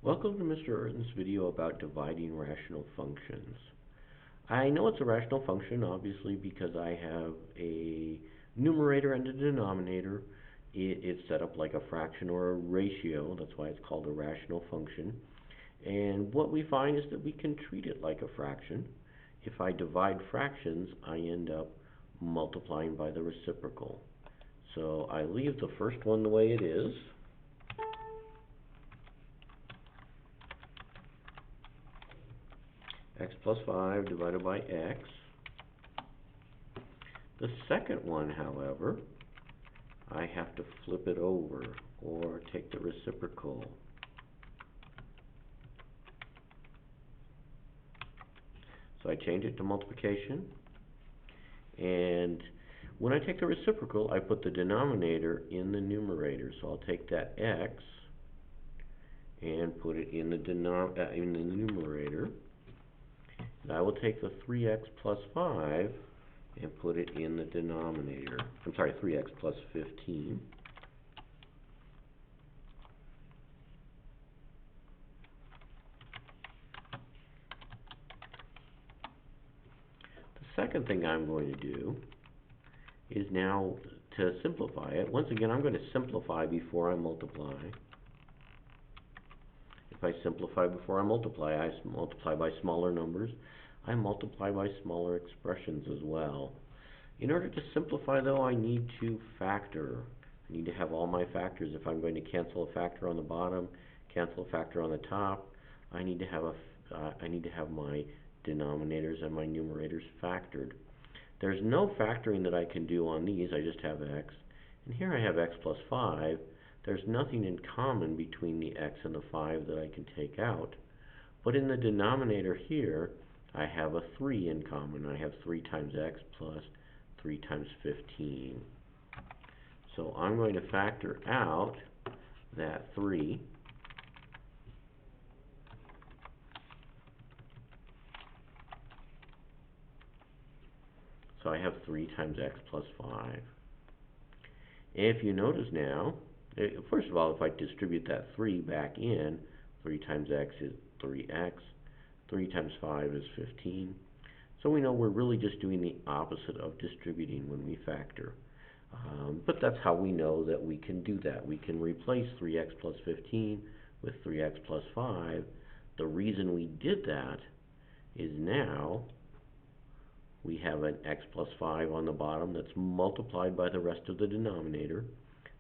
Welcome to Mr. Urton's video about dividing rational functions. I know it's a rational function, obviously, because I have a numerator and a denominator. It's set up like a fraction or a ratio. That's why it's called a rational function. And what we find is that we can treat it like a fraction. If I divide fractions, I end up multiplying by the reciprocal. So I leave the first one the way it is. X plus 5 divided by x. The second one, however, I have to flip it over or take the reciprocal. So I change it to multiplication, and when I take the reciprocal, I put the denominator in the numerator. So I'll take that x and put it in the numerator. I will take the 3x plus 5 and put it in the denominator. 3x plus 15. The second thing I'm going to do is now to simplify it. Once again, I'm going to simplify before I multiply. If I simplify before I multiply by smaller numbers. I multiply by smaller expressions as well. In order to simplify, though, I need to factor. I need to have all my factors. If I'm going to cancel a factor on the bottom, cancel a factor on the top, I need to have my denominators and my numerators factored. There's no factoring that I can do on these. I just have x. And here I have x plus 5. There's nothing in common between the x and the 5 that I can take out. But in the denominator here, I have a 3 in common. I have 3 times x plus 3 times 15. So I'm going to factor out that 3. So I have 3 times x plus 5. If you notice now, first of all, if I distribute that 3 back in, 3 times x is 3x. 3 times 5 is 15. So we know we're really just doing the opposite of distributing when we factor. But that's how we know that we can do that. We can replace 3x plus 15 with 3x plus 5. The reason we did that is now we have an x plus 5 on the bottom that's multiplied by the rest of the denominator.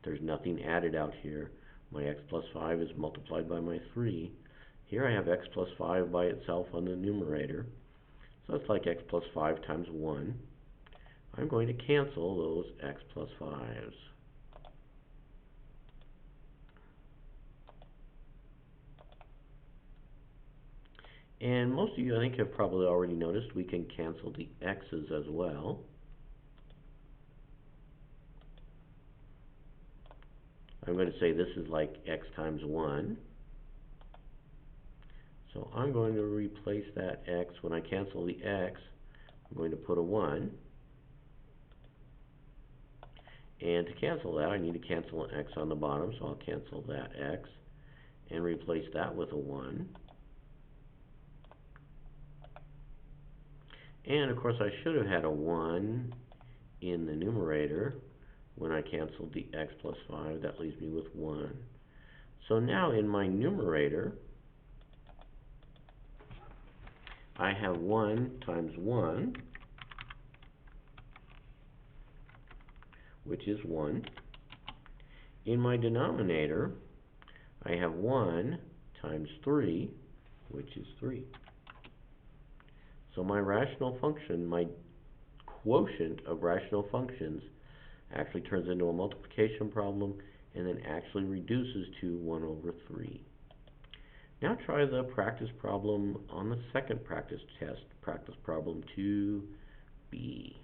There's nothing added out here. My x plus 5 is multiplied by my 3. Here I have x plus 5 by itself on the numerator. So that's like x plus 5 times 1. I'm going to cancel those x plus 5s. And most of you, I think, have probably already noticed we can cancel the x's as well. I'm going to say this is like x times 1. So I'm going to replace that x. When I cancel the x, I'm going to put a 1. And to cancel that, I need to cancel an x on the bottom, so I'll cancel that x and replace that with a 1. And of course, I should have had a 1 in the numerator. When I canceled the x plus 5, that leaves me with 1. So now in my numerator, I have 1 times 1, which is 1. In my denominator, I have 1 times 3, which is 3. So my rational function, my quotient of rational functions, actually turns into a multiplication problem and then actually reduces to 1 over 3. Now try the practice problem on the second practice test, practice problem 2b.